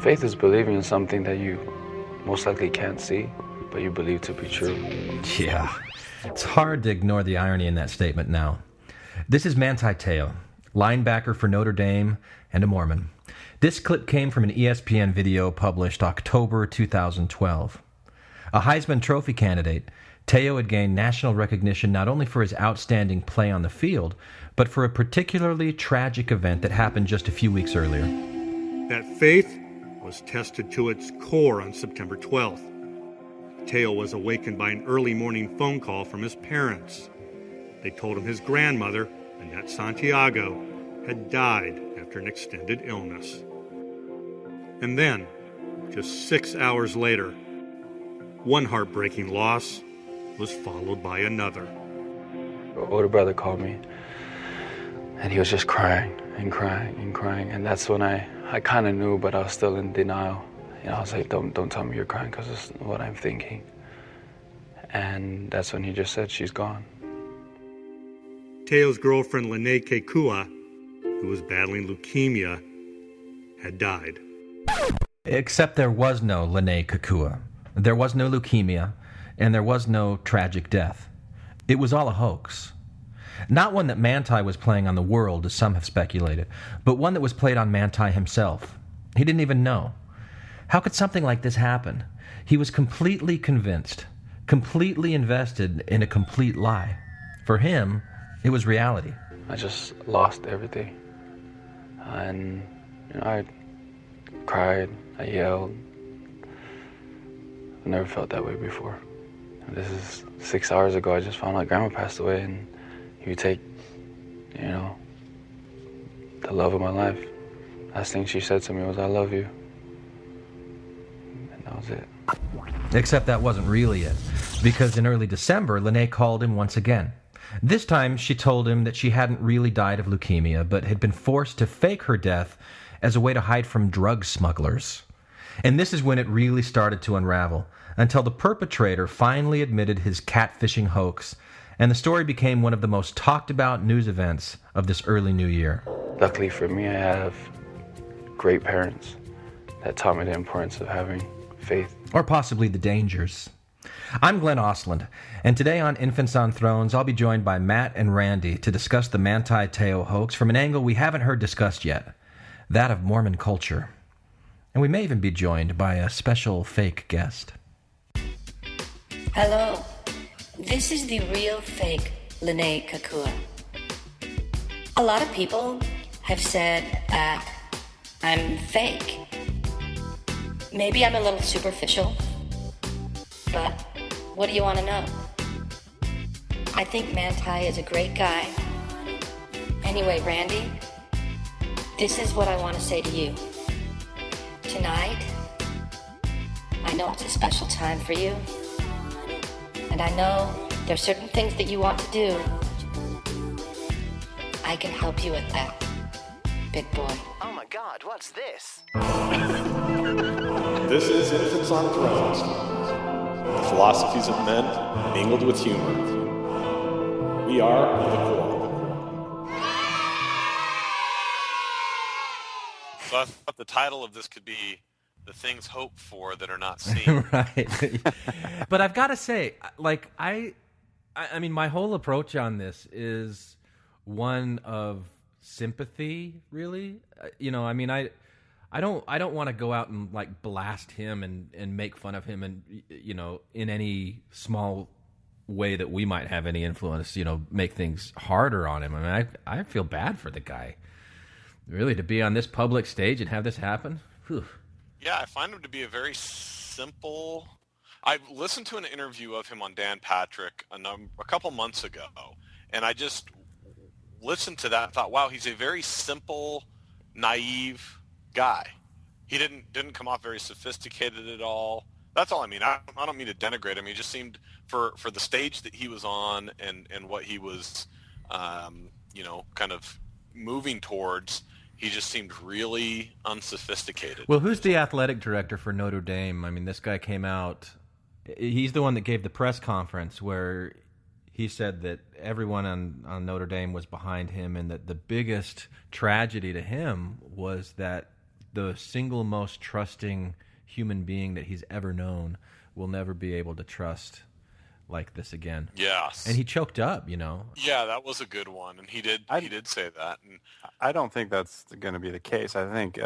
Faith is believing in something that you most likely can't see, but you believe to be true. Yeah, it's hard to ignore the irony in that statement now. This is Manti T'eo, linebacker for Notre Dame and a Mormon. This clip came from an ESPN video published October 2012. A Heisman Trophy candidate, T'eo had gained national recognition not only for his outstanding play on the field, but for a particularly tragic event that happened just a few weeks earlier. That faith was tested to its core on September 12th. T'eo was awakened by an early morning phone call from his parents. They told him his grandmother, Annette Santiago, had died after an extended illness. And then, just 6 hours later, one heartbreaking loss was followed by another. My older brother called me, and he was just crying and crying and crying. And that's when I kind of knew, but I was still in denial. You know, I was like, don't tell me you're crying, because it's what I'm thinking. And that's when he just said, she's gone. T'eo's girlfriend, Lennay Kekua, who was battling leukemia, had died. Except there was no Lennay Kekua. There was no leukemia, and there was no tragic death. It was all a hoax. Not one that Manti was playing on the world, as some have speculated, but one that was played on Manti himself. He didn't even know. How could something like this happen? He was completely convinced, completely invested in a complete lie. For him, it was reality. I just lost everything. And, you know, I cried, I yelled. I never felt that way before. And this is 6 hours ago. I just found out Grandma passed away, and you take, you know, the love of my life. Last thing she said to me was, I love you. And that was it. Except that wasn't really it, because in early December, Lennay called him once again. This time, she told him that she hadn't really died of leukemia, but had been forced to fake her death as a way to hide from drug smugglers. And this is when it really started to unravel, until the perpetrator finally admitted his catfishing hoax, and the story became one of the most talked about news events of this early new year. Luckily for me, I have great parents that taught me the importance of having faith. Or possibly the dangers. I'm Glenn Osland, and today on Infants on Thrones, I'll be joined by Matt and Randy to discuss the Manti T'eo hoax from an angle we haven't heard discussed yet, that of Mormon culture. And we may even be joined by a special fake guest. Hello, this is the real fake Lennay Kekua. A lot of people have said that I'm fake. Maybe I'm a little superficial, but what do you want to know? I think Manti is a great guy. Anyway, Randy, this is what I want to say to you. Tonight, I know it's a special time for you, and I know there's certain things that you want to do. I can help you with that, big boy. Oh my God, what's this? This is Infants on Thrones, the philosophies of men mingled with humor. We are the core. So I thought the title of this could be The Things Hoped For That Are Not Seen. Right. But I've got to say, like, I mean, my whole approach on this is one of sympathy, really. You know, I mean, I don't want to go out and like blast him and make fun of him and, you know, in any small way that we might have any influence, you know, make things harder on him. I mean, I feel bad for the guy. Really, to be on this public stage and have this happen? Whew. Yeah, I find him to be a very simple... I listened to an interview of him on Dan Patrick a couple months ago, and I just listened to that and thought, wow, he's a very simple, naive guy. He didn't come off very sophisticated at all. That's all I mean. I don't mean to denigrate him. He just seemed, for the stage that he was on and what he was, you know, kind of moving towards, he just seemed really unsophisticated. Well, who's the athletic director for Notre Dame? I mean, this guy came out... He's the one that gave the press conference where he said that everyone on Notre Dame was behind him, and that the biggest tragedy to him was that the single most trusting human being that he's ever known will never be able to trust like this again. Yes. And he choked up, you know. Yeah, that was a good one, and he did say that. And I don't think that's going to be the case. I think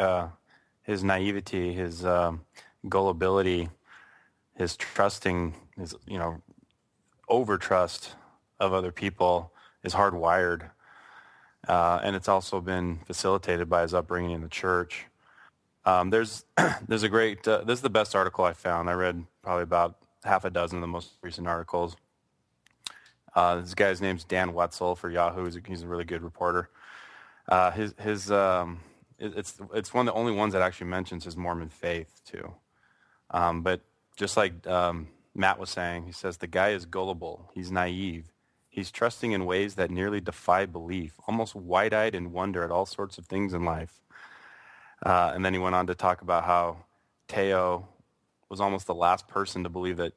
his naivety, his gullibility, his trusting, his over-trust of other people is hardwired. And it's also been facilitated by his upbringing in the church. There's a great, this is the best article I found. I read probably about half a dozen of the most recent articles. This guy's name's Dan Wetzel for Yahoo. He's a really good reporter. It's one of the only ones that actually mentions his Mormon faith too. But just like Matt was saying, he says the guy is gullible. He's naive. He's trusting in ways that nearly defy belief, almost wide-eyed in wonder at all sorts of things in life. And then he went on to talk about how Te'o was almost the last person to believe that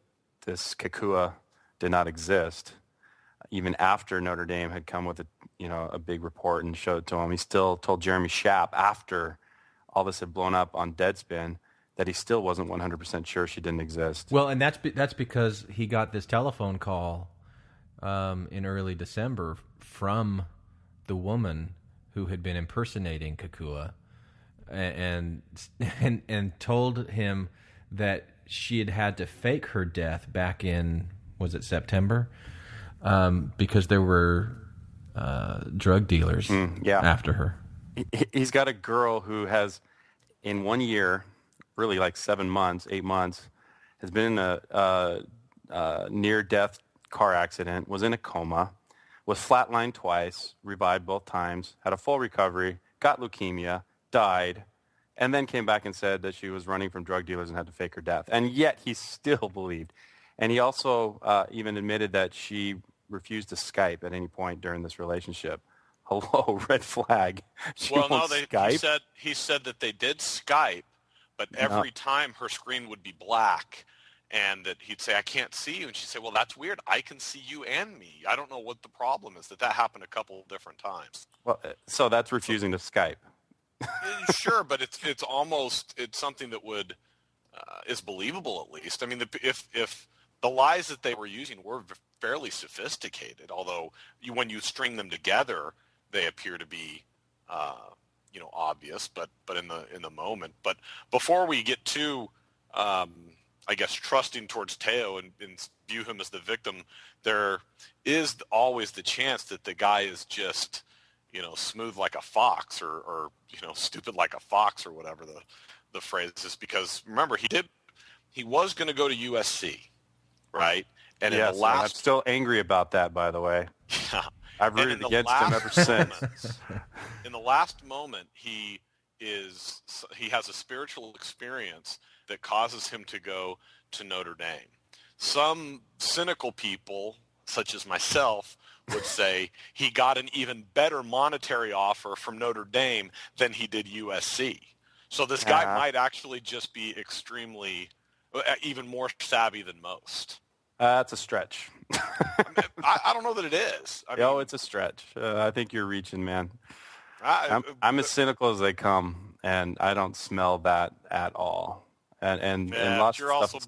this Kekua did not exist. Even after Notre Dame had come with a big report and showed it to him, he still told Jeremy Schaap after all this had blown up on Deadspin that he still wasn't 100% sure she didn't exist. Well, and that's because he got this telephone call in early December from the woman who had been impersonating Kekua, and told him that she had to fake her death back in, was it September? Because there were drug dealers after her. He's got a girl who has, in 1 year, really like 7 months, 8 months, has been in a near-death car accident, was in a coma, was flatlined twice, revived both times, had a full recovery, got leukemia, died, and then came back and said that she was running from drug dealers and had to fake her death. And yet he still believed. And he also even admitted that she refused to Skype at any point during this relationship. Hello, red flag. Skype? He said that they did Skype, but every time her screen would be black, and that he'd say, "I can't see you," and she'd say, "Well, that's weird. I can see you and me. I don't know what the problem is." That happened a couple different times. Well, so that's refusing to Skype. Sure, but it's something that would is believable at least. I mean, if the lies that they were using were fairly sophisticated, although when you string them together, they appear to be obvious. But in the moment. But before we get to I guess trusting towards Te'o and view him as the victim, there is always the chance that the guy is just smooth like a fox or stupid like a fox or whatever the phrase is, because remember he was going to go to USC, right? And yes, I'm still angry about that, by the way. Yeah. I've rooted against him ever since. In the last moment, he has a spiritual experience that causes him to go to Notre Dame. Some cynical people, such as myself, would say he got an even better monetary offer from Notre Dame than he did USC. So this guy might actually just be extremely, even more savvy than most. That's a stretch. I don't know that it is. It's a stretch. I think you're reaching, man. I'm as cynical as they come, and I don't smell that at all. And lots you're of stuff.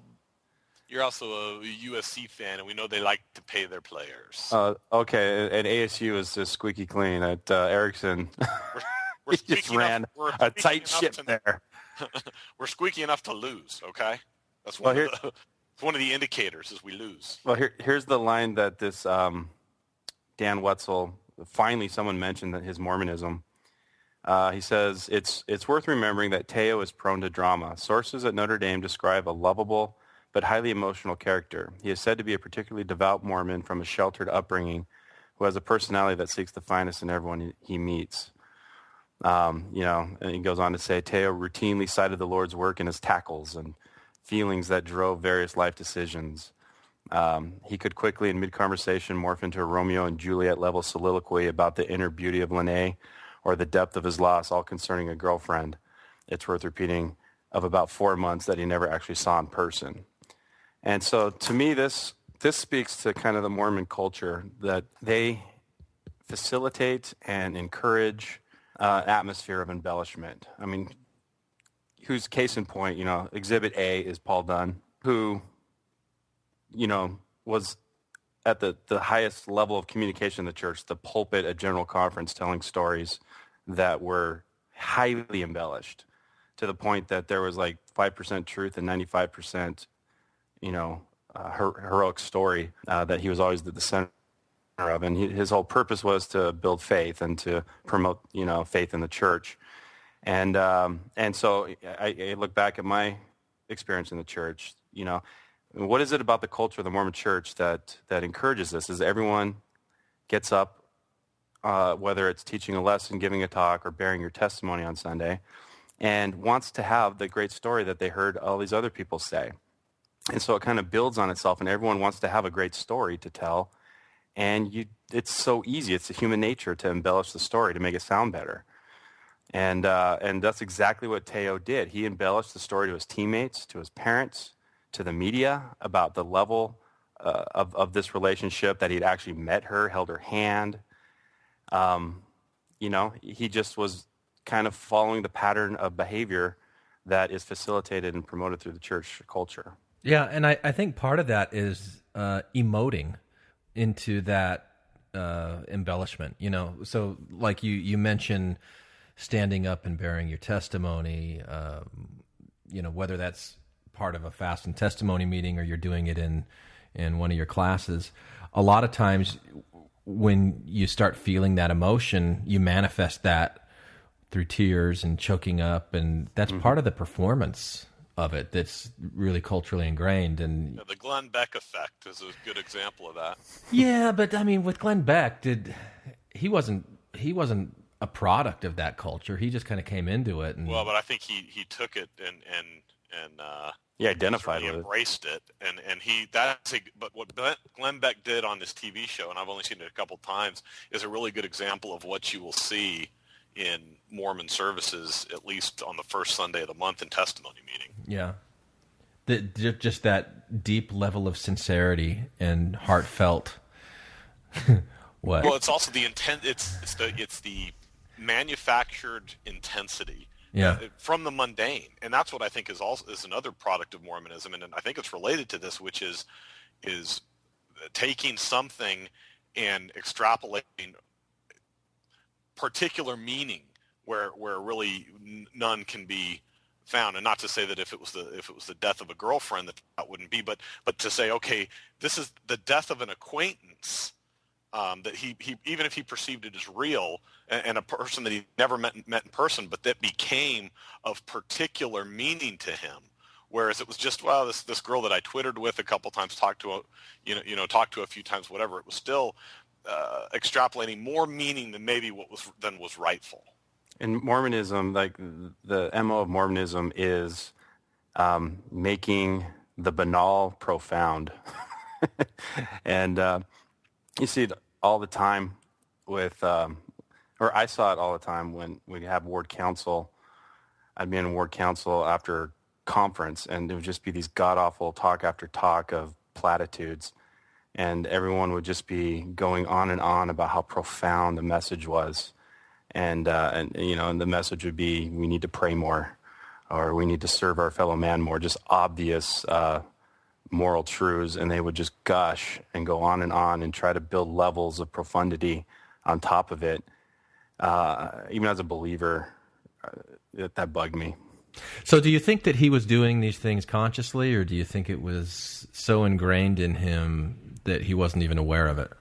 You're also a USC fan, and we know they like to pay their players. Okay, and ASU is just squeaky clean. At Erickson, we're he just ran a tight ship there. We're squeaky enough to lose, okay? That's one of the indicators is we lose. Well, here's the line that this Dan Wetzel, finally someone mentioned that his Mormonism. He says, it's worth remembering that Te'o is prone to drama. Sources at Notre Dame describe a lovable but highly emotional character. He is said to be a particularly devout Mormon from a sheltered upbringing who has a personality that seeks the finest in everyone he meets. And he goes on to say, Te'o routinely cited the Lord's work in his tackles and feelings that drove various life decisions. He could quickly, in mid-conversation, morph into a Romeo and Juliet-level soliloquy about the inner beauty of Lennay or the depth of his loss, all concerning a girlfriend. It's worth repeating, of about 4 months that he never actually saw in person. And so, to me, this this speaks to kind of the Mormon culture, that they facilitate and encourage an atmosphere of embellishment. I mean, who's case in point, Exhibit A is Paul Dunn, who, was at the highest level of communication in the church, the pulpit at General Conference, telling stories that were highly embellished to the point that there was like 5% truth and 95%, heroic story that he was always the center of. And his whole purpose was to build faith and to promote, faith in the church. And so I look back at my experience in the church, what is it about the culture of the Mormon church that encourages this? Is everyone gets up, whether it's teaching a lesson, giving a talk, or bearing your testimony on Sunday, and wants to have the great story that they heard all these other people say. And so it kind of builds on itself, and everyone wants to have a great story to tell. And it's so easy. It's a human nature to embellish the story to make it sound better. And that's exactly what T'eo did. He embellished the story to his teammates, to his parents, to the media about the level of this relationship, that he'd actually met her, held her hand. He just was kind of following the pattern of behavior that is facilitated and promoted through the church culture. Yeah, and I think part of that is emoting into that embellishment, So like you mentioned standing up and bearing your testimony, whether that's part of a fast and testimony meeting or you're doing it in one of your classes. A lot of times when you start feeling that emotion, you manifest that through tears and choking up, and that's part of the performance of it that's really culturally ingrained. And the Glenn Beck effect is a good example of that. Yeah, but I mean, with Glenn Beck, he wasn't a product of that culture. He just kind of came into it. But I think he took it and he identified with it, embraced it, and but what Glenn Beck did on this TV show, and I've only seen it a couple times, is a really good example of what you will see in Mormon services, at least on the first Sunday of the month in testimony meeting. Yeah, just that deep level of sincerity and heartfelt. What? Well, it's also the intent. It's the manufactured intensity. Yeah. From the mundane, and that's what I think is another product of Mormonism, and I think it's related to this, which is taking something and extrapolating particular meaning where really none can be found. And not to say that if it was the death of a girlfriend that wouldn't be, but to say, okay, this is the death of an acquaintance. That he even if he perceived it as real, and a person that he never met in person, but that became of particular meaning to him, whereas it was just, well, this girl that I Twittered with a couple times, talked to a few times, whatever. It was still extrapolating more meaning than maybe what was rightful. In Mormonism, like the MO of Mormonism is making the banal profound, and you see it all the time with, or I saw it all the time when we have ward council. I'd be in ward council after conference, and it would just be these god-awful talk after talk of platitudes, and everyone would just be going on and on about how profound the message was, and the message would be, we need to pray more, or we need to serve our fellow man more, just obvious moral truths, and they would just gush and go on and try to build levels of profundity on top of it. Even as a believer, that bugged me. So do you think that he was doing these things consciously, or do you think it was so ingrained in him that he wasn't even aware of it?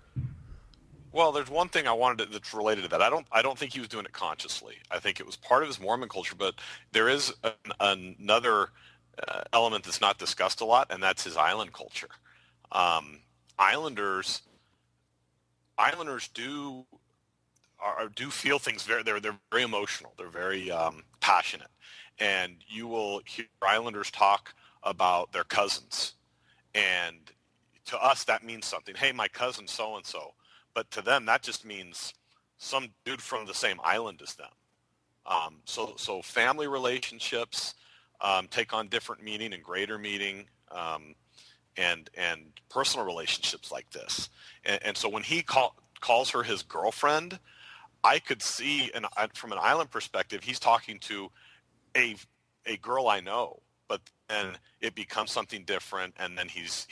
Well, there's one thing that's related to that. I don't think he was doing it consciously. I think it was part of his Mormon culture, but there is another element that's not discussed a lot, and that's his island culture. Islanders do feel things they're very emotional. They're very passionate, and you will hear Islanders talk about their cousins, and to us that means something. Hey, my cousin so and so, but to them that just means some dude from the same island as them. So family relationships take on different meaning and greater meaning. and personal relationships like this. And so when he calls her his girlfriend, I could see, from an island perspective, he's talking to a girl I know, but then it becomes something different, and then he's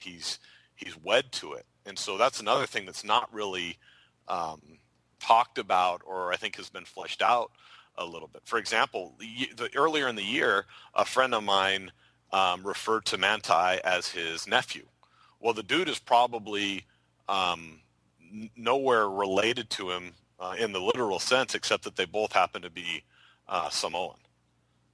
wed to it. And so that's another thing that's not really talked about, or I think has been fleshed out a little bit. For example, earlier in the year, a friend of mine referred to Manti as his nephew. Well, the dude is probably nowhere related to him in the literal sense, except that they both happen to be Samoan.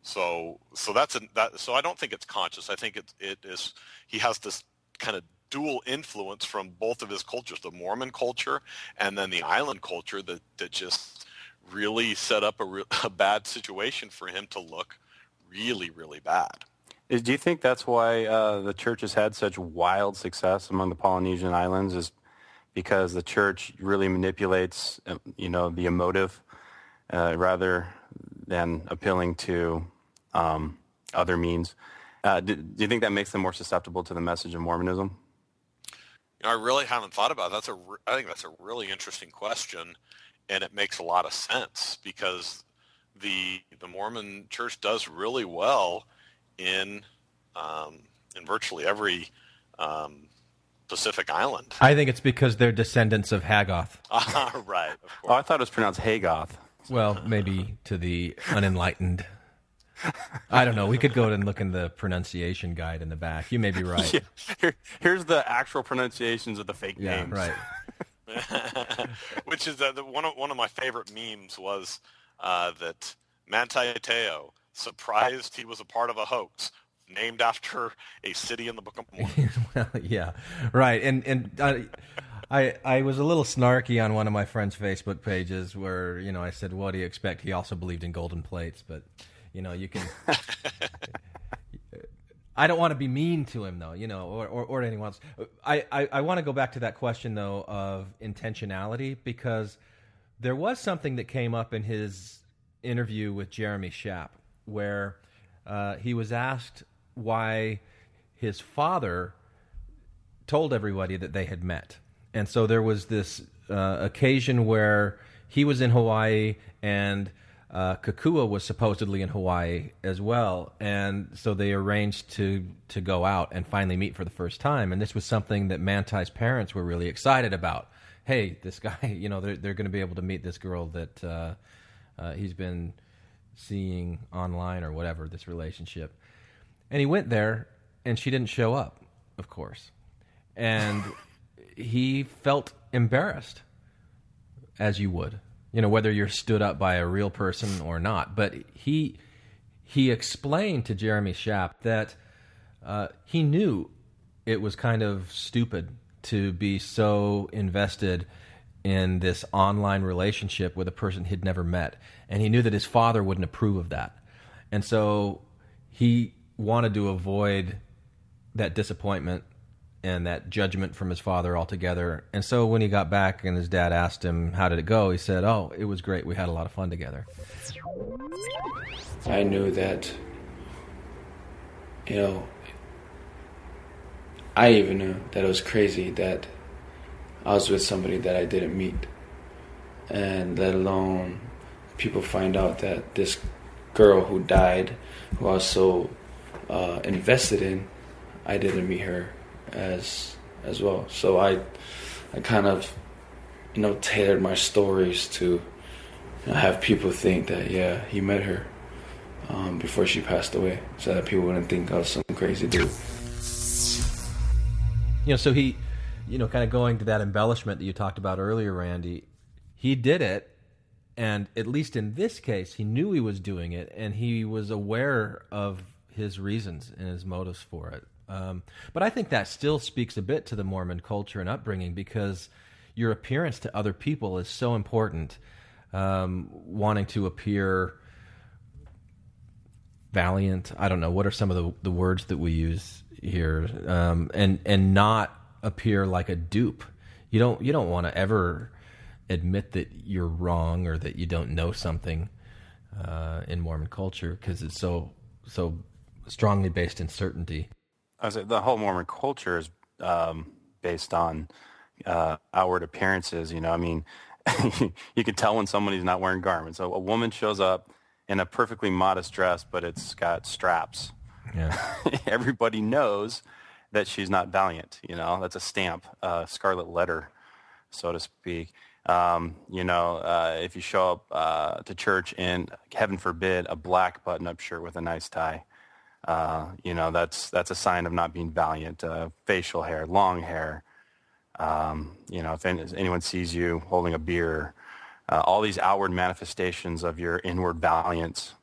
So I don't think it's conscious. I think it is. He has this kind of dual influence from both of his cultures, the Mormon culture and then the island culture, that just really set up a bad situation for him to look really, really bad. Do you think that's why the church has had such wild success among the Polynesian islands, is because the church really manipulates, the emotive rather than appealing to other means? Do you think that makes them more susceptible to the message of Mormonism? I really haven't thought about it. I think that's a really interesting question, and it makes a lot of sense because the Mormon Church does really well in virtually every Pacific island. I think it's because they're descendants of Haggoth. Right, of course. Oh, I thought it was pronounced Haygoth. Well, maybe to the unenlightened. I don't know. We could go and look in the pronunciation guide in the back. You may be right. Yeah. Here's the actual pronunciations of the fake names. Yeah, right. Which is one of my favorite memes was that Manti Te'o, surprised he was a part of a hoax named after a city in the Book of Mormon. Well, yeah, right. And I was a little snarky on one of my friend's Facebook pages where, I said, what do you expect? He also believed in golden plates, but... you can. I don't want to be mean to him, though, or to anyone else. I want to go back to that question, though, of intentionality, because there was something that came up in his interview with Jeremy Schaap, where he was asked why his father told everybody that they had met. And so there was this occasion where he was in Hawaii and Kekua was supposedly in Hawaii as well, and so they arranged to go out and finally meet for the first time. And this was something that Manti's parents were really excited about. Hey, this guy, they're going to be able to meet this girl that he's been seeing online or whatever, this relationship. And he went there, and she didn't show up, of course. And he felt embarrassed, as you would. Whether you're stood up by a real person or not. But he explained to Jeremy Schaap that he knew it was kind of stupid to be so invested in this online relationship with a person he'd never met. And he knew that his father wouldn't approve of that. And so he wanted to avoid that disappointment and that judgment from his father altogether. And so when he got back and his dad asked him, how did it go? He said, oh, it was great. We had a lot of fun together. I knew that, I even knew that it was crazy that I was with somebody that I didn't meet. And let alone people find out that this girl who died, who I was so invested in, I didn't meet her as well. So I kind of tailored my stories to have people think that he met her before she passed away, so that people wouldn't think I was some crazy dude. So he kind of going to that embellishment that you talked about earlier, Randy, he did it, and at least in this case he knew he was doing it, and he was aware of his reasons and his motives for it. But I think that still speaks a bit to the Mormon culture and upbringing, because your appearance to other people is so important. Wanting to appear valiant, I don't know, what are some of the words that we use here, and not appear like a dupe. You don't want to ever admit that you're wrong or that you don't know something in Mormon culture, because it's so strongly based in certainty. I was the whole Mormon culture is based on outward appearances. You know, I mean, you can tell when somebody's not wearing garments. A woman shows up in a perfectly modest dress, but it's got straps. Yeah. Everybody knows that she's not valiant. You know, that's a stamp, scarlet letter, so to speak. If you show up to church in, heaven forbid, a black button-up shirt with a nice tie, that's a sign of not being valiant. Facial hair, long hair. If anyone sees you holding a beer, all these outward manifestations of your inward valiance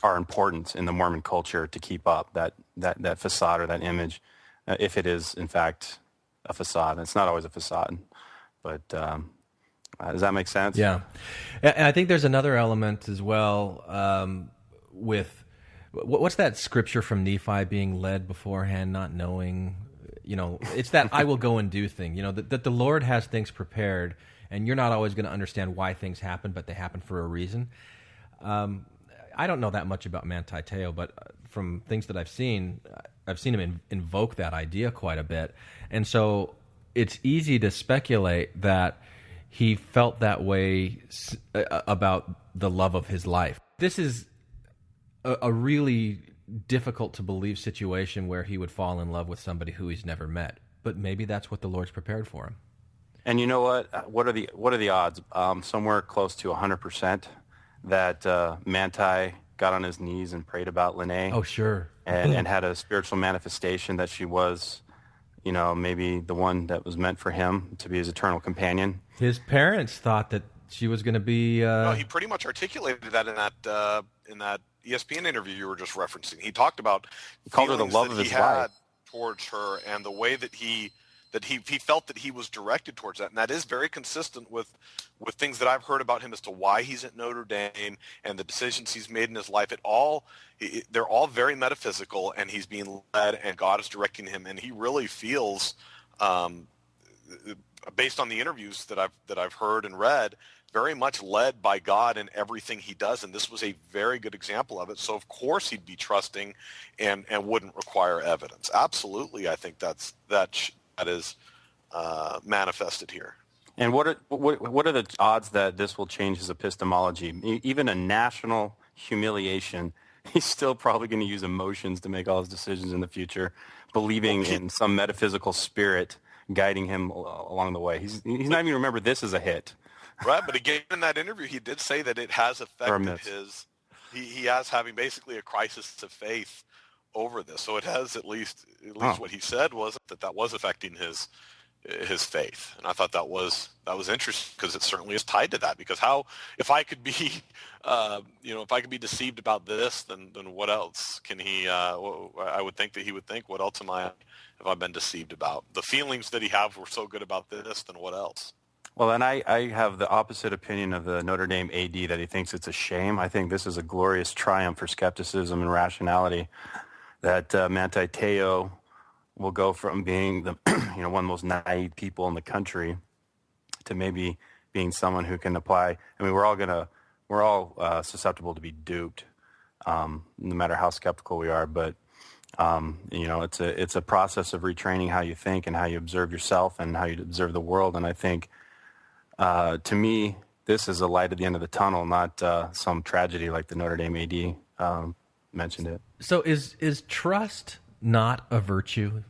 are important in the Mormon culture to keep up that facade or that image, if it is in fact a facade. It's not always a facade, but does that make sense? Yeah, and I think there's another element as well with what's that scripture from Nephi, being led beforehand, not knowing. It's that I will go and do thing. That the Lord has things prepared, and you're not always going to understand why things happen, but they happen for a reason. I don't know that much about Manti T'eo, but from things that I've seen him invoke that idea quite a bit. And so it's easy to speculate that he felt that way about the love of his life. This is a really difficult to believe situation where he would fall in love with somebody who he's never met. But maybe that's what the Lord's prepared for him. And you know what? What are the odds? Somewhere close to 100% that Manti got on his knees and prayed about Lennay. Oh, sure. And had a spiritual manifestation that she was, maybe the one that was meant for him to be his eternal companion. His parents thought that she was going to be... No, he pretty much articulated that in that ESPN interview you were just referencing. He talked about he called her the love of his life towards her, and the way that he felt that he was directed towards that, and that is very consistent with things that I've heard about him as to why he's at Notre Dame and the decisions he's made in his life. They're all very metaphysical, and he's being led, and God is directing him, and he really feels, based on the interviews that I've heard and read, very much led by God in everything he does, and this was a very good example of it. So of course he'd be trusting and wouldn't require evidence. Absolutely, I think that is manifested here. And what are the odds that this will change his epistemology? Even a national humiliation, he's still probably going to use emotions to make all his decisions in the future, believing in some metaphysical spirit guiding him along the way. He's not even remember this as a hit. Right, but again, in that interview, he did say that it has affected his. He has having basically a crisis of faith over this. So it has at least what he said was that was affecting his faith, and I thought that was interesting because it certainly is tied to that. Because if I could be, if I could be deceived about this, then what else can he? I would think that he would think, what else have I been deceived about? The feelings that he have were so good about this, then what else? Well, and I have the opposite opinion of the Notre Dame AD, that he thinks it's a shame. I think this is a glorious triumph for skepticism and rationality, that Manti T'eo will go from being the one of the most naive people in the country to maybe being someone who can apply. I mean, we're all susceptible to be duped, no matter how skeptical we are. But it's a process of retraining how you think and how you observe yourself and how you observe the world. And I think, to me, this is a light at the end of the tunnel, not some tragedy like the Notre Dame AD mentioned it. So is trust not a virtue?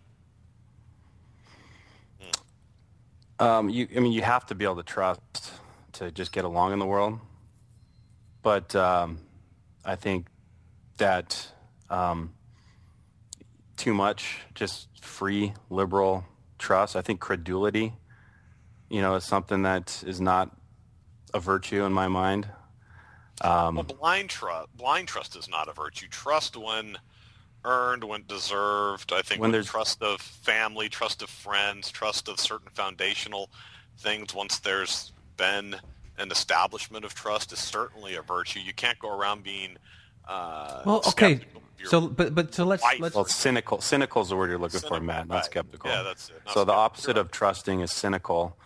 You have to be able to trust to just get along in the world. But I think that too much just free, liberal trust, I think credulity, is something that is not a virtue in my mind. Blind trust is not a virtue. Trust when earned, when deserved. I think when there's trust of family, trust of friends, trust of certain foundational things, once there's been an establishment of trust, is certainly a virtue. You can't go around being okay. So let's cynical. Cynical is the word you're looking for, Matt, not skeptical. Yeah, that's it. So the opposite of trusting is cynical.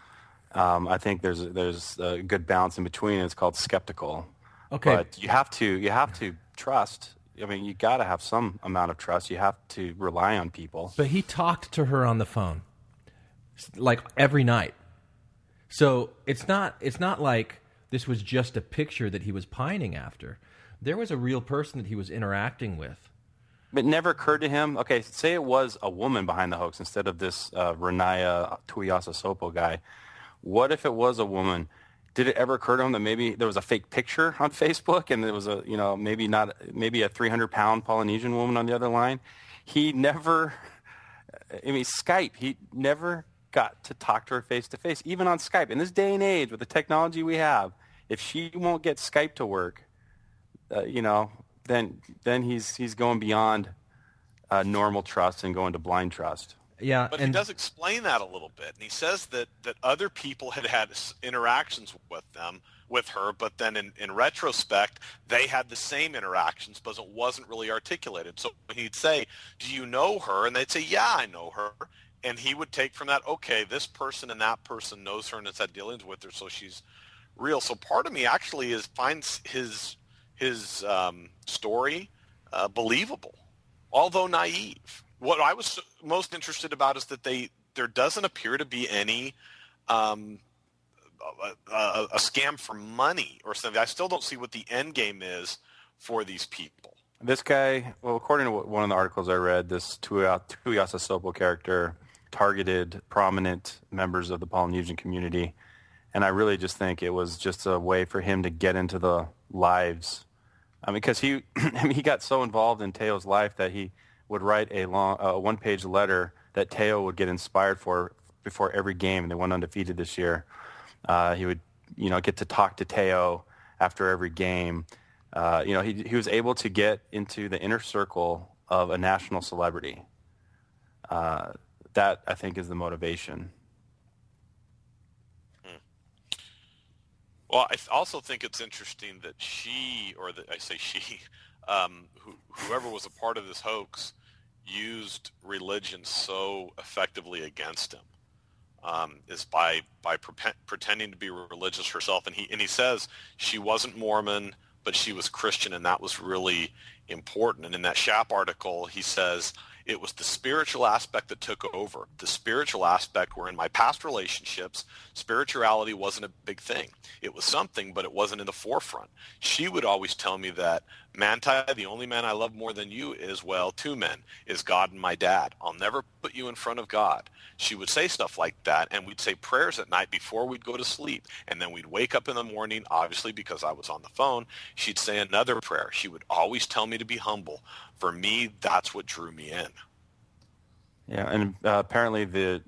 I think there's a good balance in between. It's called skeptical. Okay. But you have to trust I mean, you got to have some amount of trust. You have to rely on people. But he talked to her on the phone, like every night. So it's not like this was just a picture that he was pining after. There was a real person that he was interacting with. It never occurred to him, okay, say it was a woman behind the hoax instead of this Lennay Kekua guy. What if it was a woman? Did it ever occur to him that maybe there was a fake picture on Facebook and there was a, maybe a 300-pound Polynesian woman on the other line? He never, Skype, he never got to talk to her face to face, even on Skype. In this day and age, with the technology we have, if she won't get Skype to work, then he's going beyond normal trust and going to blind trust. Yeah, but he does explain that a little bit, and he says that other people had interactions with her, but then in retrospect, they had the same interactions, but it wasn't really articulated. So he'd say, "Do you know her?" And they'd say, "Yeah, I know her." And he would take from that, okay, this person and that person knows her and has had dealings with her, so she's real. So part of me actually finds his story believable, although naive. What I was most interested about is that there doesn't appear to be any a scam for money or something. I still don't see what the end game is for these people. This guy, well, according to one of the articles I read, this Tuiasa Sopo character targeted prominent members of the Polynesian community, and I really just think it was just a way for him to get into the lives. Because he got so involved in Teo's life that he would write a long one-page letter that Teo would get inspired for before every game, and they went undefeated this year. He would, get to talk to Teo after every game. He was able to get into the inner circle of a national celebrity. That, I think, is the motivation. Well, I also think it's interesting that whoever was a part of this hoax used religion so effectively against him, is by pretending to be religious herself. And he says she wasn't Mormon, but she was Christian, and that was really important. And in that Shap article, he says, it was the spiritual aspect that took over. The spiritual aspect where in my past relationships, spirituality wasn't a big thing. It was something, but it wasn't in the forefront. She would always tell me that, Manti, the only man I love more than you is, well, two men, is God and my dad. I'll never put you in front of God. She would say stuff like that, and we'd say prayers at night before we'd go to sleep. And then we'd wake up in the morning, obviously because I was on the phone, she'd say another prayer. She would always tell me to be humble. For me, that's what drew me in. Yeah, and apparently the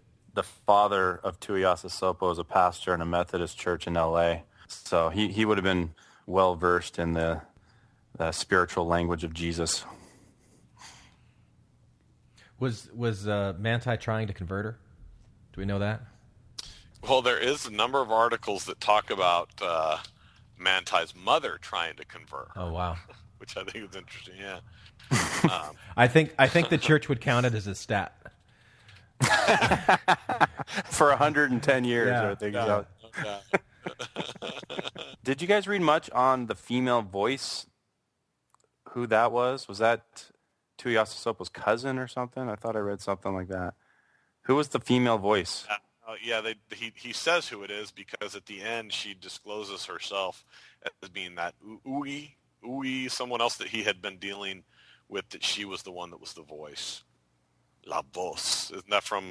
father of Tuiasa Sopo is a pastor in a Methodist church in L.A., so he would have been well-versed in the spiritual language of Jesus. Was Manti trying to convert her? Do we know that? Well, there is a number of articles that talk about Manti's mother trying to convert her. Oh, wow. Which I think is interesting, yeah. I think the church would count it as a stat. For 110 years, Yeah. I think. Yeah. Did you guys read much on the female voice? Who that was? Was that Tuiasa Sopo's cousin or something? I thought I read something like that. Who was the female voice? He says who it is because at the end she discloses herself as being that Ui, someone else that he had been dealing with, that she was the one that was the voice. La Voz. Isn't that from,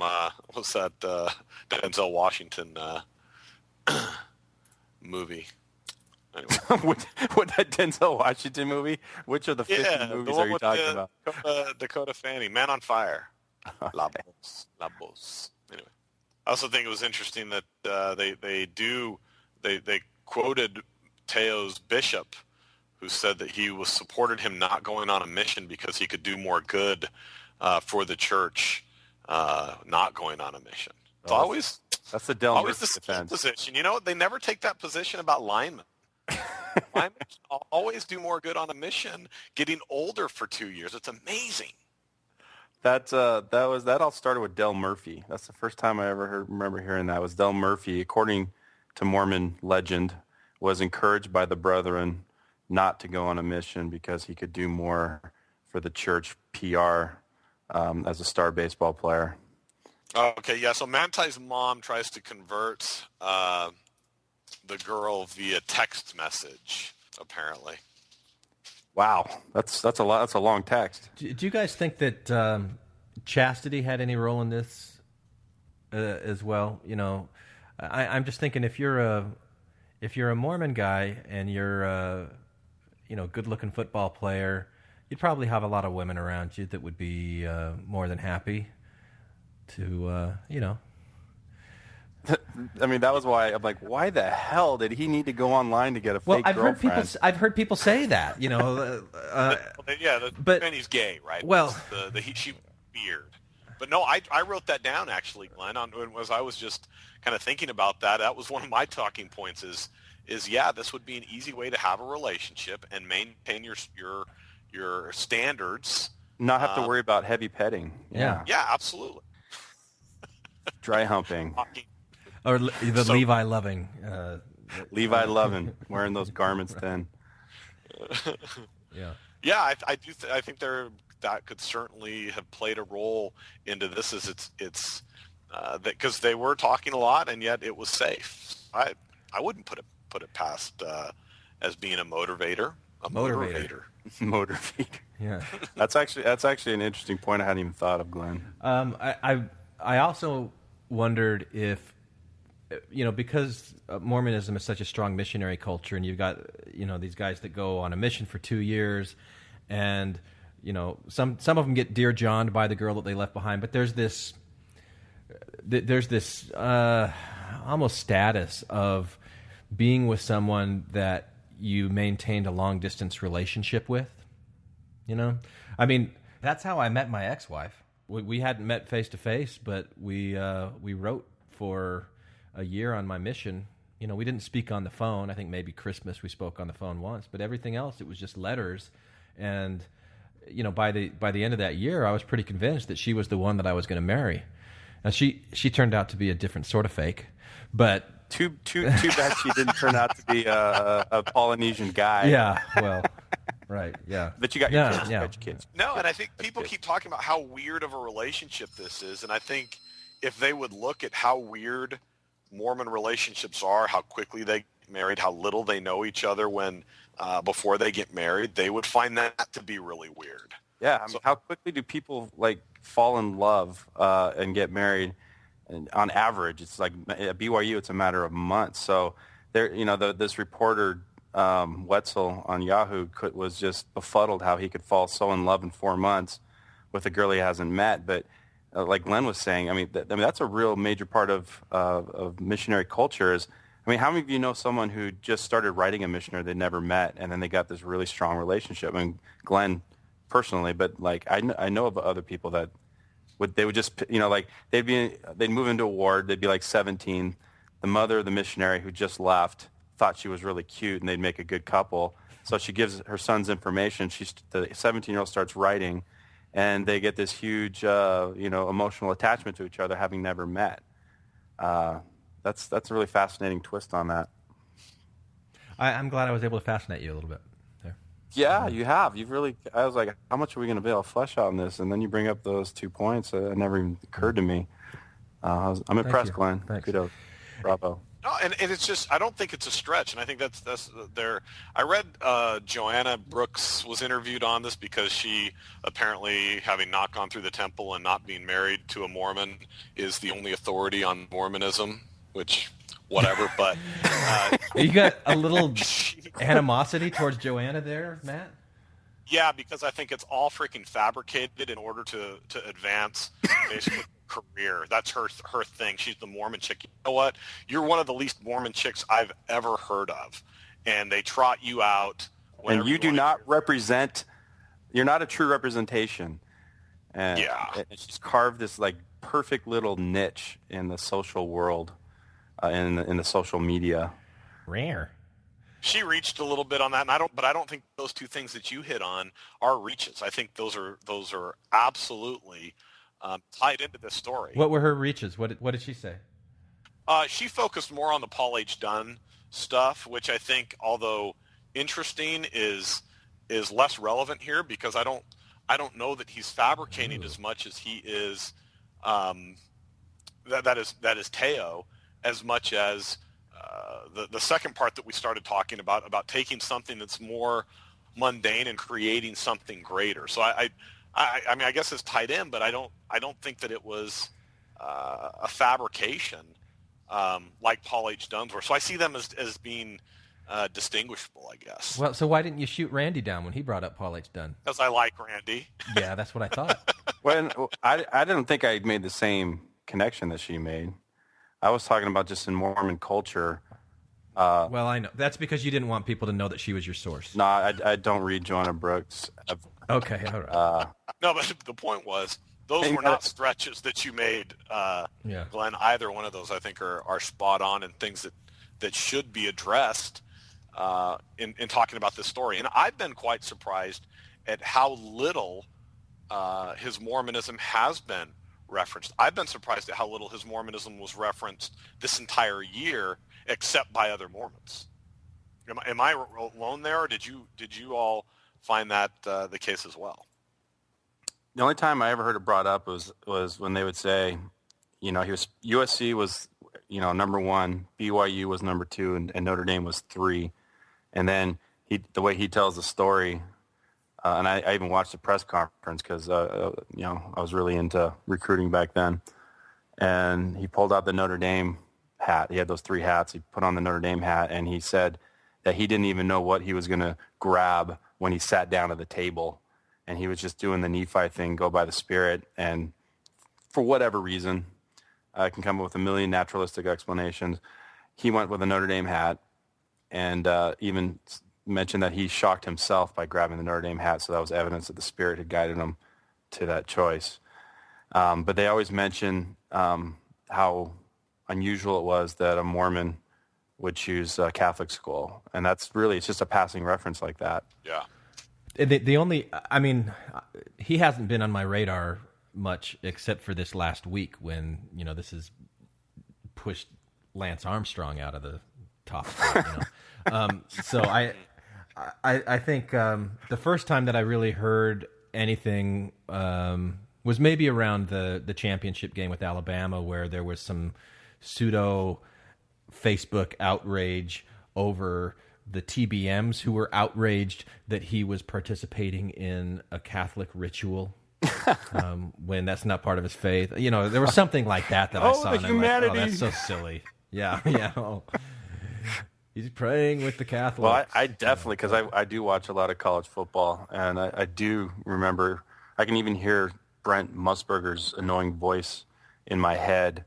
what's that, Denzel Washington movie? Anyway. What that Denzel Washington movie? Which of the 50 movies are you talking about? Dakota Fanning, Man on Fire. La Voz. Anyway. I also think it was interesting that they quoted Teo's bishop, who said that he supported him not going on a mission because he could do more good for the church, not going on a mission. It's that's the Del always Murphy the defense. position. They never take that position about linemen. Linemen always do more good on a mission, getting older for 2 years. It's amazing. That all started with Del Murphy. That's the first time I ever remember hearing that. Was Del Murphy, according to Mormon legend, was encouraged by the brethren not to go on a mission because he could do more for the church PR as a star baseball player. Okay, yeah. So Manti's mom tries to convert the girl via text message, apparently. Wow, that's a lot. That's a long text. Do you guys think that chastity had any role in this as well? You know, I'm just thinking if you're a Mormon guy and you're a good-looking football player, you'd probably have a lot of women around you that would be more than happy to I mean, that was why I'm like, why the hell did he need to go online to get a fake girlfriend? I've heard people say that, you know. But he's gay, right? Well, she weird. But no, I wrote that down actually, Glenn. As I was just kind of thinking about that. That was one of my talking points. Is yeah, this would be an easy way to have a relationship and maintain your standards. Not have to worry about heavy petting. Yeah. Yeah, absolutely. Dry humping. Or the Levi loving. Levi loving, wearing those garments then. Yeah. Yeah, I think that could certainly have played a role into this. As it's because they were talking a lot and yet it was safe. I wouldn't put it past as being a motivator. Motivator. Yeah. That's actually an interesting point I hadn't even thought of, Glenn. I also wondered if, because Mormonism is such a strong missionary culture, and you've got, these guys that go on a mission for 2 years, and, some of them get Dear John'd by the girl that they left behind, but there's this almost status of being with someone that you maintained a long-distance relationship with, I mean, that's how I met my ex-wife. We hadn't met face-to-face, but we wrote for a year on my mission. We didn't speak on the phone. I think maybe Christmas we spoke on the phone once, but everything else, it was just letters. And, by the end of that year, I was pretty convinced that she was the one that I was going to marry. Now, she turned out to be a different sort of fake, but... Too bad she didn't turn out to be a Polynesian guy. Yeah, well... Right, yeah. But you got your kids. You got your kids. No, and I think people keep talking about how weird of a relationship this is, and I think if they would look at how weird Mormon relationships are, how quickly they get married, how little they know each other before they get married, they would find that to be really weird. Yeah, I mean, how quickly do people fall in love and get married? And on average, it's like at BYU, it's a matter of months. So there, this reporter. Wetzel on Yahoo was just befuddled how he could fall so in love in 4 months with a girl he hasn't met. But like Glenn was saying, I mean, that's a real major part of missionary culture. How many of you know someone who just started writing a missionary they never met, and then they got this really strong relationship? I mean, Glenn personally, but I know of other people that they would just they'd move into a ward, they'd be 17, the mother of the missionary who just left thought she was really cute and they'd make a good couple. So she gives her son's information. The 17-year-old starts writing, and they get this huge, emotional attachment to each other, having never met. That's a really fascinating twist on that. I'm glad I was able to fascinate you a little bit there. Yeah, you have. You've really. I was like, how much are we going to be able to flesh out on this? And then you bring up those 2 points that never even occurred to me. I'm impressed, Glenn. Thanks. Kudos. Bravo. No, and it's just, I don't think it's a stretch, and I think that's there. I read Joanna Brooks was interviewed on this because she apparently, having not gone through the temple and not being married to a Mormon, is the only authority on Mormonism, which, whatever, but... You got a little animosity towards Joanna there, Matt? Yeah, because I think it's all freaking fabricated in order to advance basically career. That's her thing. She's the Mormon chick. You know what? You're one of the least Mormon chicks I've ever heard of, and they trot you out. And you do not represent. You're not a true representation. And yeah, she's carved this perfect little niche in the social world, in the social media. Rare. She reached a little bit on that, and I don't think those two things that you hit on are reaches. I think those are absolutely tied into this story. What were her reaches? What did she say? She focused more on the Paul H. Dunn stuff, which I think, although interesting is less relevant here, because I don't know that he's fabricating as much as he is that is Te'o, as much as the second part that we started talking about taking something that's more mundane and creating something greater. So I mean, I guess it's tied in, but I don't think that it was a fabrication like Paul H. Dunn's were. So I see them as being distinguishable, I guess. Well, so why didn't you shoot Randy down when he brought up Paul H. Dunn? Because I like Randy. Yeah, that's what I thought. Well, I didn't think I made the same connection that she made. I was talking about just in Mormon culture. Well, I know. That's because you didn't want people to know that she was your source. No, I don't read Joanna Brooks. Okay, all right. No, but the point was, those were not stretches that you made, Glenn. Either one of those, I think, are spot on and things that should be addressed in talking about this story. And I've been quite surprised at how little his Mormonism has been referenced. I've been surprised at how little his Mormonism was referenced this entire year, except by other Mormons. Am I alone there, or did you all find that the case as well? The only time I ever heard it brought up was when they would say, USC was, number 1, BYU was number 2, and Notre Dame was 3. And then the way he tells the story, and I even watched the press conference because, I was really into recruiting back then. And he pulled out the Notre Dame hat. He had those 3 hats. He put on the Notre Dame hat, and he said that he didn't even know what he was going to grab when he sat down at the table. And he was just doing the Nephi thing, go by the Spirit. And for whatever reason, I can come up with a million naturalistic explanations. He went with a Notre Dame hat, and even mentioned that he shocked himself by grabbing the Notre Dame hat, so that was evidence that the Spirit had guided him to that choice. But they always mention how unusual it was that a Mormon would choose a Catholic school, and it's just a passing reference like that. Yeah. The only, I mean, he hasn't been on my radar much except for this last week when, this has pushed Lance Armstrong out of the top spot, So I think the first time that I really heard anything was maybe around the championship game with Alabama, where there was some pseudo Facebook outrage over the TBMs who were outraged that he was participating in a Catholic ritual when that's not part of his faith. There was something like that I saw. And humanity. I'm like, that's so silly. Yeah. He's praying with the Catholics. Well, I definitely, because I do watch a lot of college football, and I do remember, I can even hear Brent Musburger's annoying voice in my head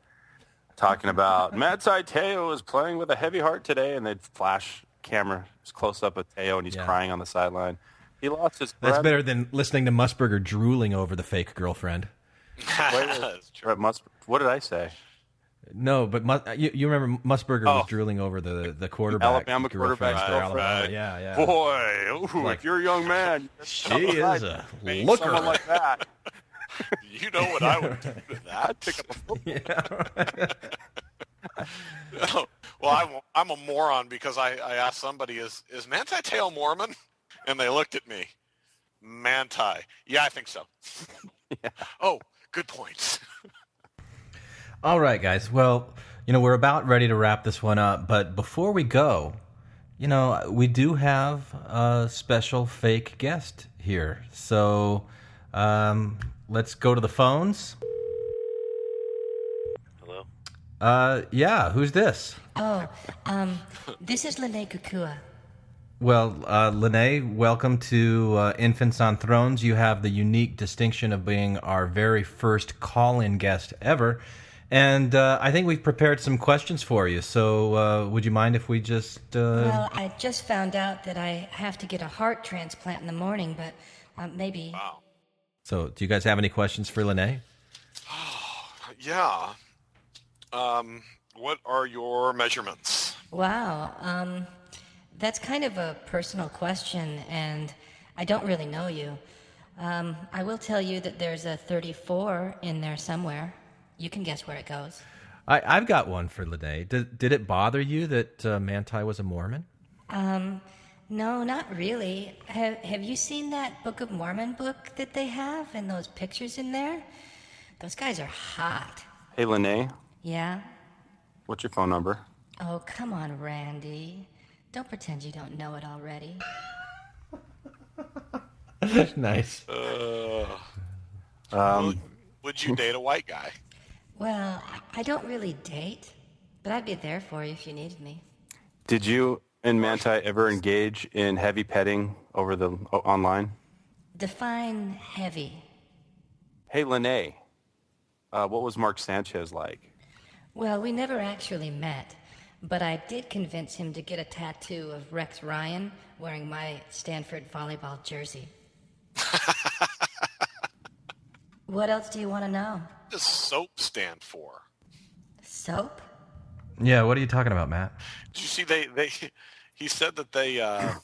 talking about Manti T'eo is playing with a heavy heart today, and they'd flash camera close up of T'eo, and he's crying on the sideline. He lost his breath. That's better than listening to Musburger drooling over the fake girlfriend. What did I say? No, but you remember Musburger was drooling over the quarterback. Alabama quarterback. Alabama. Yeah. Boy, if you're a young man, she is a looker. Someone like that. You know what I would do to that? I'd pick up a football. Yeah. Well, I'm a moron because I asked somebody, is Manti T'eo Mormon? And they looked at me. Manti. Yeah, I think so. Yeah. Oh, good points. All right, guys. Well, we're about ready to wrap this one up, but before we go, we do have a special fake guest here. So let's go to the phones. Hello? Yeah, who's this? Oh, this is Lennay Kekua. Well, Lennay, welcome to Infants on Thrones. You have the unique distinction of being our very first call-in guest ever. And I think we've prepared some questions for you. So would you mind if we just... Well, I just found out that I have to get a heart transplant in the morning, but maybe... Wow. So do you guys have any questions for Lennay? Yeah. What are your measurements? Wow. That's kind of a personal question, and I don't really know you. I will tell you that there's a 34 in there somewhere. You can guess where it goes. I've got one for Lennay. Did it bother you that Manti was a Mormon? No, not really. Have you seen that Book of Mormon book that they have and those pictures in there? Those guys are hot. Hey, Lennay, Yeah? what's your phone number? Oh, come on, Randy. Don't pretend you don't know it already. Nice. Would you date a white guy? Well, I don't really date, but I'd be there for you if you needed me. Did you and Manti ever engage in heavy petting over the online? Define heavy. Hey, Lennay, what was Mark Sanchez like? Well, we never actually met, but I did convince him to get a tattoo of Rex Ryan wearing my Stanford volleyball jersey. What else do you want to know? What does SOAP stand for? Soap? Yeah, what are you talking about, Matt? Did you see he said that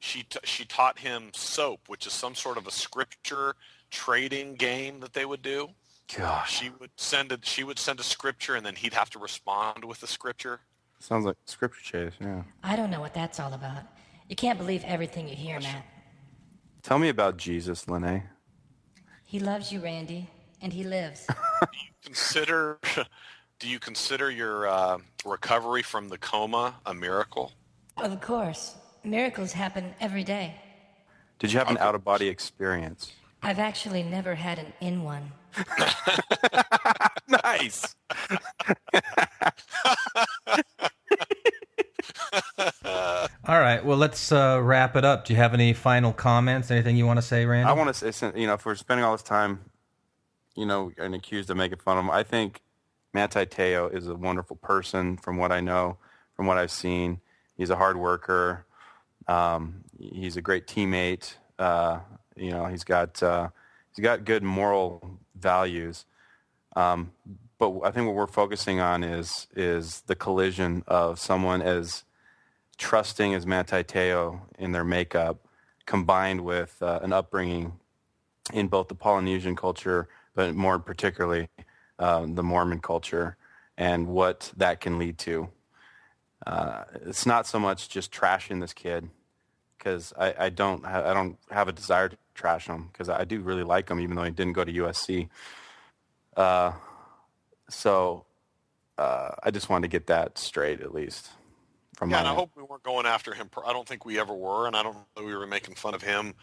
she taught him SOAP, which is some sort of a scripture trading game that they would do. Gosh. She would send a scripture and then he'd have to respond with the scripture. Sounds like scripture chase, yeah. I don't know what that's all about. You can't believe everything you hear, Matt. Tell me about Jesus, Lennay. He loves you, Randy, and he lives. Do you consider your recovery from the coma a miracle? Of course. Miracles happen every day. Did you have an out-of-body experience? I've actually never had an in one. Nice. All right, well, let's wrap it up. Do you have any final comments? Anything you want to say, Randy? I want to say, if we're spending all this time, and accused of making fun of him, I think Manti T'eo is a wonderful person from what I know, from what I've seen. He's a hard worker. He's a great teammate. He's got good moral values. But I think what we're focusing on is the collision of someone as trusting as Manti T'eo in their makeup, combined with an upbringing in both the Polynesian culture, but more particularly the Mormon culture, and what that can lead to. It's not so much just trashing this kid, because I don't have a desire to trash him, because I do really like him, even though he didn't go to USC. So I just wanted to get that straight, at least. And I hope we weren't going after him. I don't think we ever were, and I don't know we were making fun of him,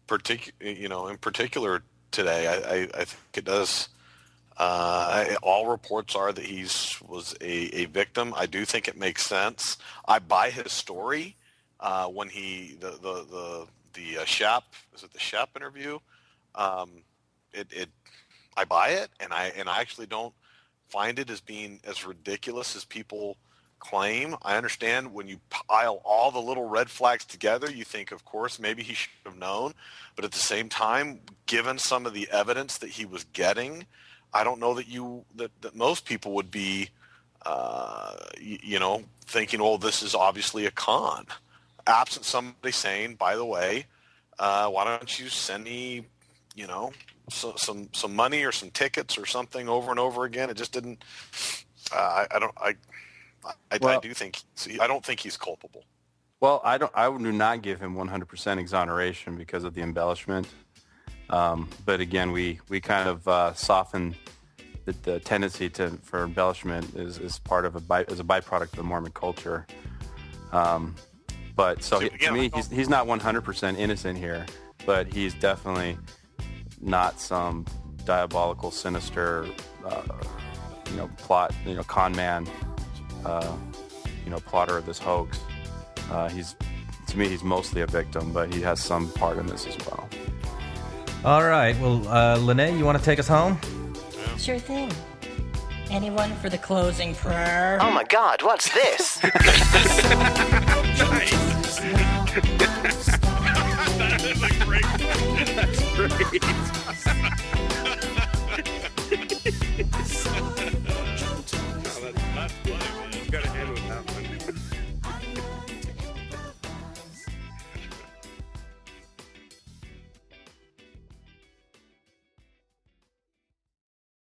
in particular today. I think it does. All reports are that he was a victim. I do think it makes sense. I buy his story when the Shap, is it the Shap interview? I buy it, and I actually don't find it as being as ridiculous as people claim. I understand when you pile all the little red flags together, you think, of course, maybe he should have known. But at the same time, given some of the evidence that he was getting, I don't know that most people would be, thinking, oh, this is obviously a con. Absent somebody saying, by the way, why don't you send me, some money or some tickets or something over and over again? It just didn't. I don't think he's culpable. Well, I do not give him 100% exoneration because of the embellishment. But again, we kind of soften the tendency for embellishment is part of as a byproduct of the Mormon culture. But to me, he's not 100% innocent here, but he's definitely not some diabolical, sinister, plot, con man, plotter of this hoax. To me, he's mostly a victim, but he has some part in this as well. All right. Well, Lennay, you want to take us home? Sure thing. Anyone for the closing prayer? Oh my God, what's this? That is a great. That's great.